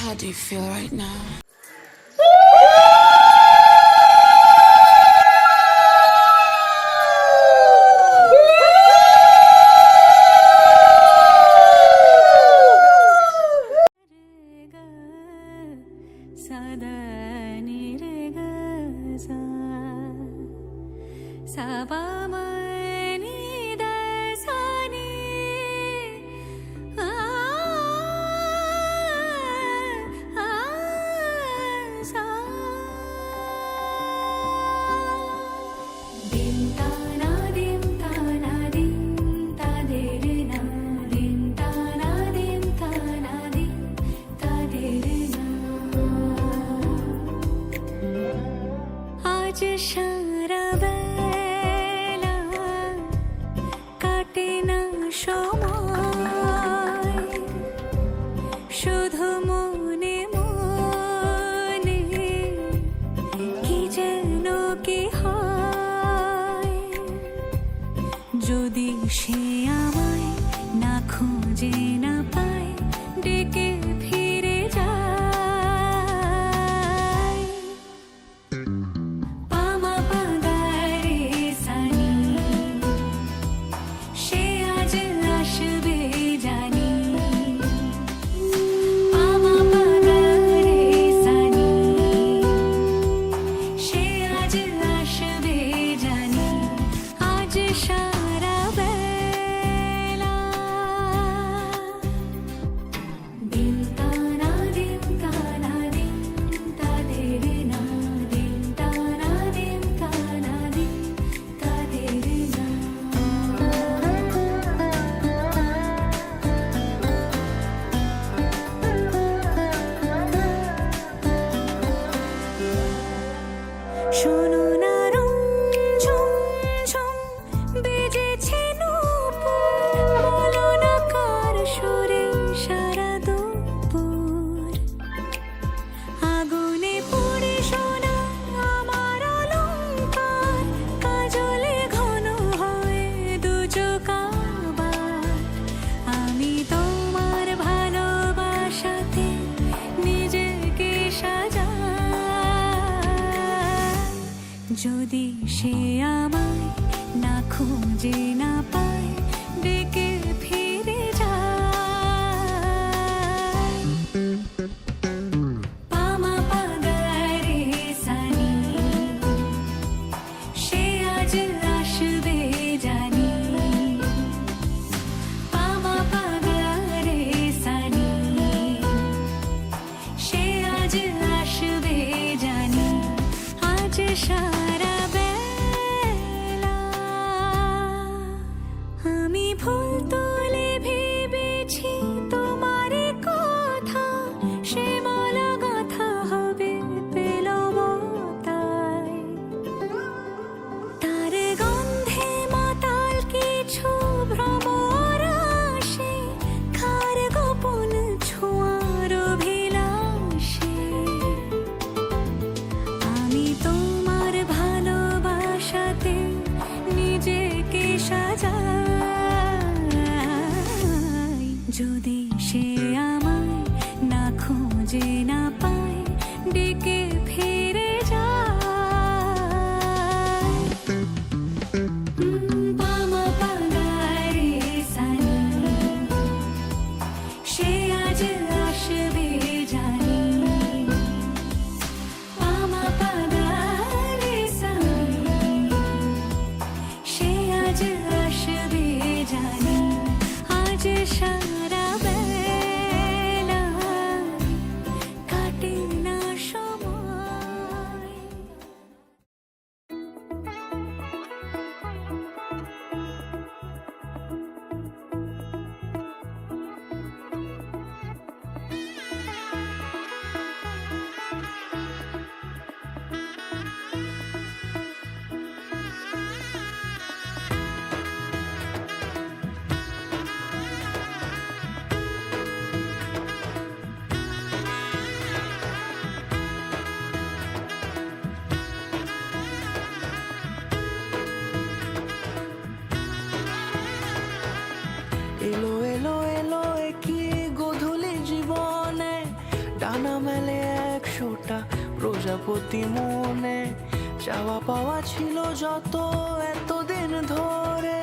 How do you feel right now? সারা বেলা কাটে না সময় শুধু মনে মনে কি যেন কি হয় যদি সে আমায় না খুঁজে না পায় ডেকে ফিরে যায় শোনো না ঝুম ঝুম বেজেছে নূপুর বলো না কার সুরে সারা দুপুর আগুনে পড়ে শোনা আমার অলংকার কাজলে ঘন হয় দুচোখ আবার আমি তোমার ভালোবাসাতে নিজেকে সাজাই যদি সে আমায় না খুঁজে না পায় ডেকে ফিরে যায় পামা পাগারে সানি সে আজ আসবে জানি পামা পাগারে সানি সে আজ আসবে জানি আজ সারা বেলা আমি ফুল তুলে ভেবেছি তোমার কথা সে মালা গাঁথা হবে পেলব তাই তার গন্ধে মাতাল কিছু ভ্রমর আসে কার গোপন ছোঁয়ার অভিলাষে আমি তোমার ভালোবাসাতে নিজেকে সাজাই যদি সে আমায় না খুঁজে না পায় ডেকে ফিরে যায় পামা পাগারে সানি সে আজ আসবে জানি পামা পাগারে সানি সে আজ আসবে জানি আজ সারা বেলা কাটে না সময় এলো এলো এলো কি গোধূলি জীবনে ডানা প্রজাপতি মনে চাওয়া পাওয়া ছিল যত এতদিন ধরে,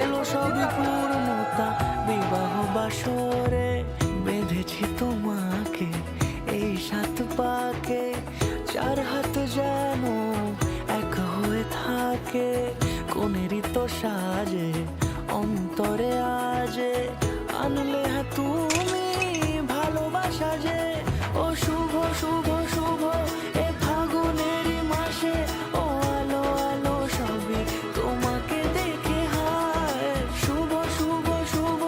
এলো সবই পূর্ণতা বিবাহ বাসরে। বেঁধেছি তোমাকে এই 7 পাকে, 4 হাত যেন এক হয়ে থাকে। কোনেরই তো সাজে অন্তরে আজে, আনলে হ্যাঁ তুমি ভালোবাসা যে। ও শুভ শুভ শুভ এ ফাগুনেরই মাসে, ও আলো আলো সবই তোমাকে দেখে হায়। শুভ শুভ শুভ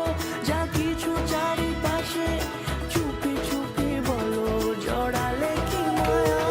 যা কিছু চারিপাশে, চুপি চুপি বলো জড়ালে কি মায়া।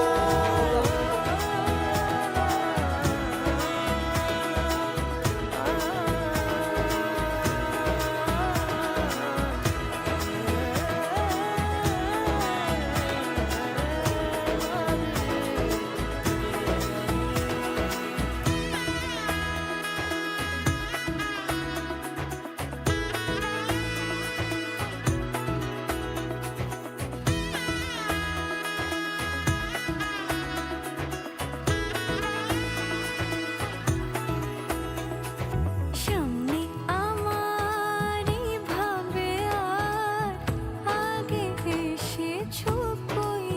সামনে আমারই ভাবে আর আগে এসেছো কই,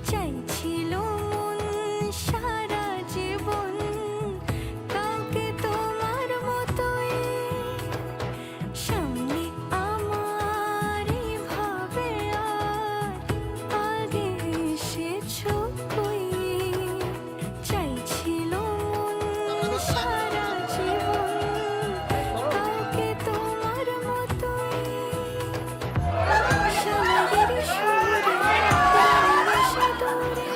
চাইছিল মন সারা জীবন কাউকে তোমার মতোই। সামনে আমারই ভাবে আর আগে এসেছো কই, চাইছিল মন সারা জীবন কাউকে তোমার মতোই। সময়ের সুরে ভালোবাসা দূরে,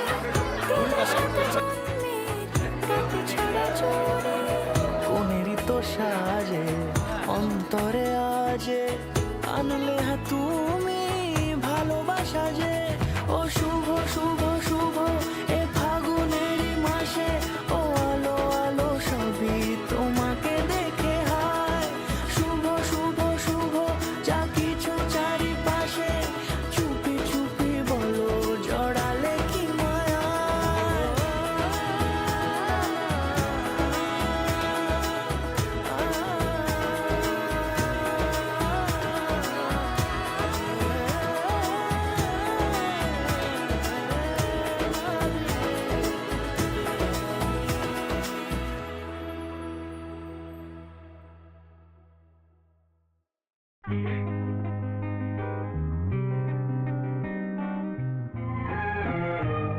দিলে শত জন্মের গাঁথ ছড়া জোরে। কোনেরই তো সাজে অন্তরে আজে, আনলে হ্যাঁ তুমি ভালোবাসা যে। ও শুভ শুভ শুভ এ ফাগুনেরই মাসে, ও আলো আলো সবই তোমাকে দেখে হায়। শুভ শুভ শুভ যা কিছু চারিপাশে, চুপি চুপি বলো জড়ালে কি মায়া।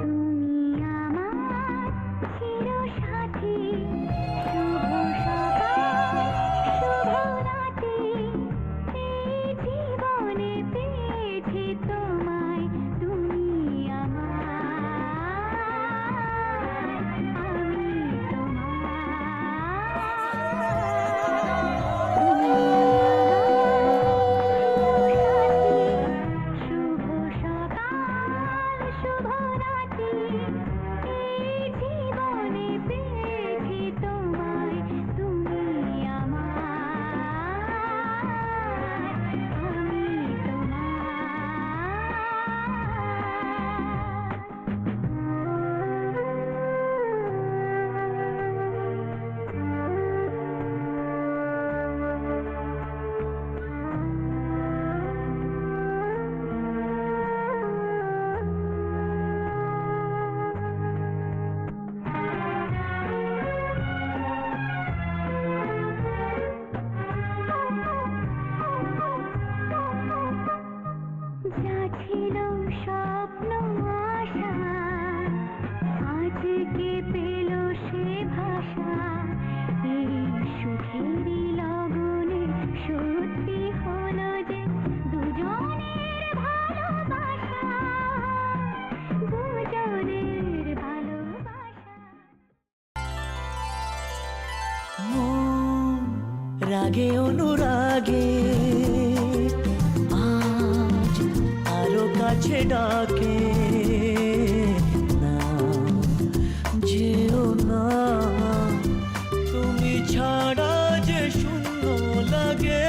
তুমি আমার চিরসাথী, শুভ সকাল শুভ রাতে, এই জীবনে পেয়েছি তোমায়। তুমি আমার, আমি শুভ সকাল শুভ রাতে, এই জীবনে পেয়েছি তোমায়। তুমি আমার, আমি যা ছিল স্বপ্ন আশা, আজকে পেল সে ভাষা। এই সুখেরই লগনে সত্যি হলো যে দুজনের ভালোবাসা, দুজনের ভালোবাসা। মন রাগে অনুরাগে আজ আরো কাছে ডাকে, না যেও না তুমি ছাড়া যে শূন্য লাগে।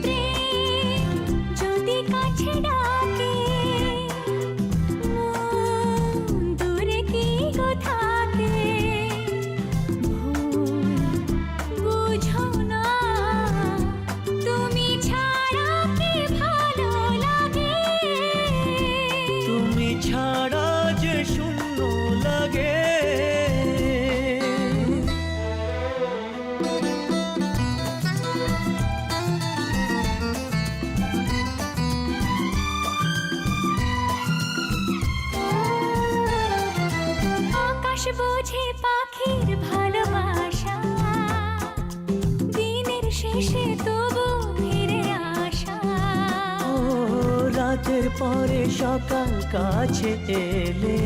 প্রেম যদি কাছে ডাকে, তবু ফিরে আসা। ও রাতের পরে সকাল কাছে এলে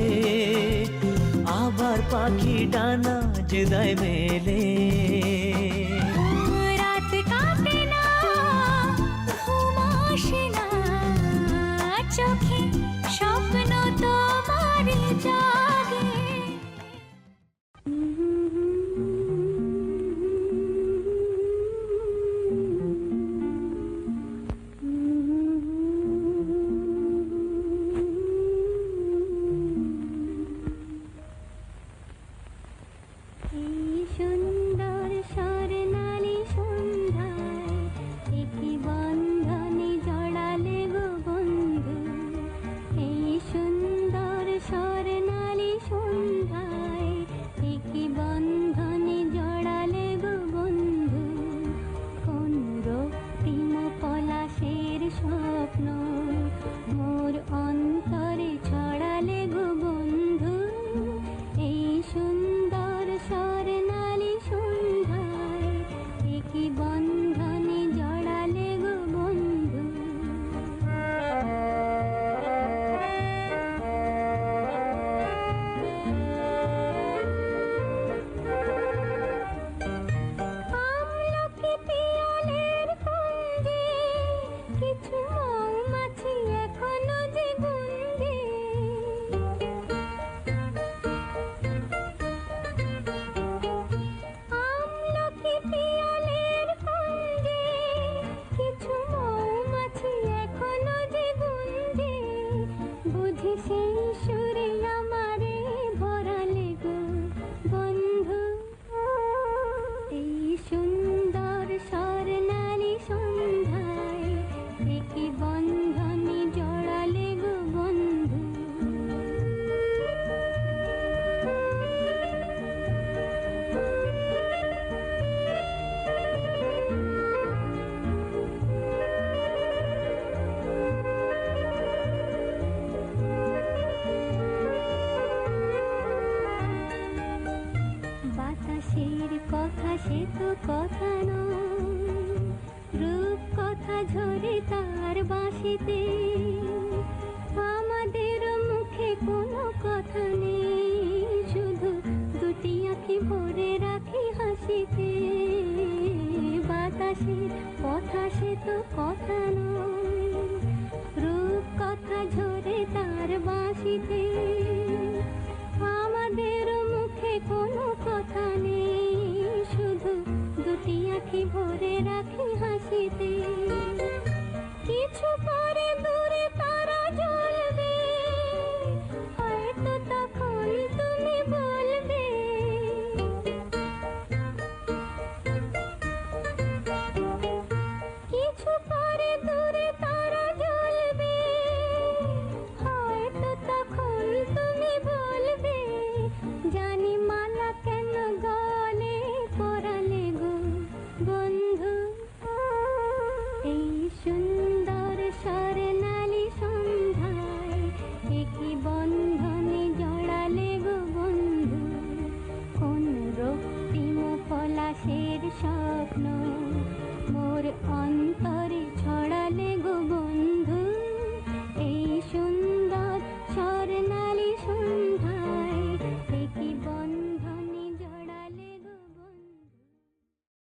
আবার পাখি ডানা জুদাই মেলে। রাত কাটে না, ঘুম আসে না, চোখে স্বপ্ন তোমারই জাগে। এই সুন্দর স্বর্ণালী সন্ধ্যায় একই বন্ধনে জড়ালে গো বন্ধু। এই সুন্দর স্বর্ণালী সন্ধ্যায় একই বন্ধনে জড়ালে গো বন্ধু। কোন রক্তিম পলাশের স্বপ্ন মোর অন্তরে ছড়ালে গো বন্ধু। এই সুন্দর স্বর্ণালী সন্ধ্যায় একই বন্ধনে জড়ালে গো বন্ধু। আমলকি পিয়ালের কুঞ্জে কিছু মৌমাছি এখনো যে গুঞ্জে। আমলকি পিয়ালের কুঞ্জে কিছু মৌমাছি এখনো যে গুঞ্জে। বুঝি সেই সুরে আমারে ভরালে গো বন্ধু। এই সুন্দর স্বর্ণালী সন্ধ্যায় একই বন্ধনে জড়ালে গো বন্ধু। বাতাসের কথা সে তো কথা নয়, রূপ কথা ঝরে তার বাঁশিতে। আমাদের মুখে কোনো কথা নেই, শুধু দুটি আঁখি ভরে রাখি হাসিতে। বাতাসের কথা সে তো কথা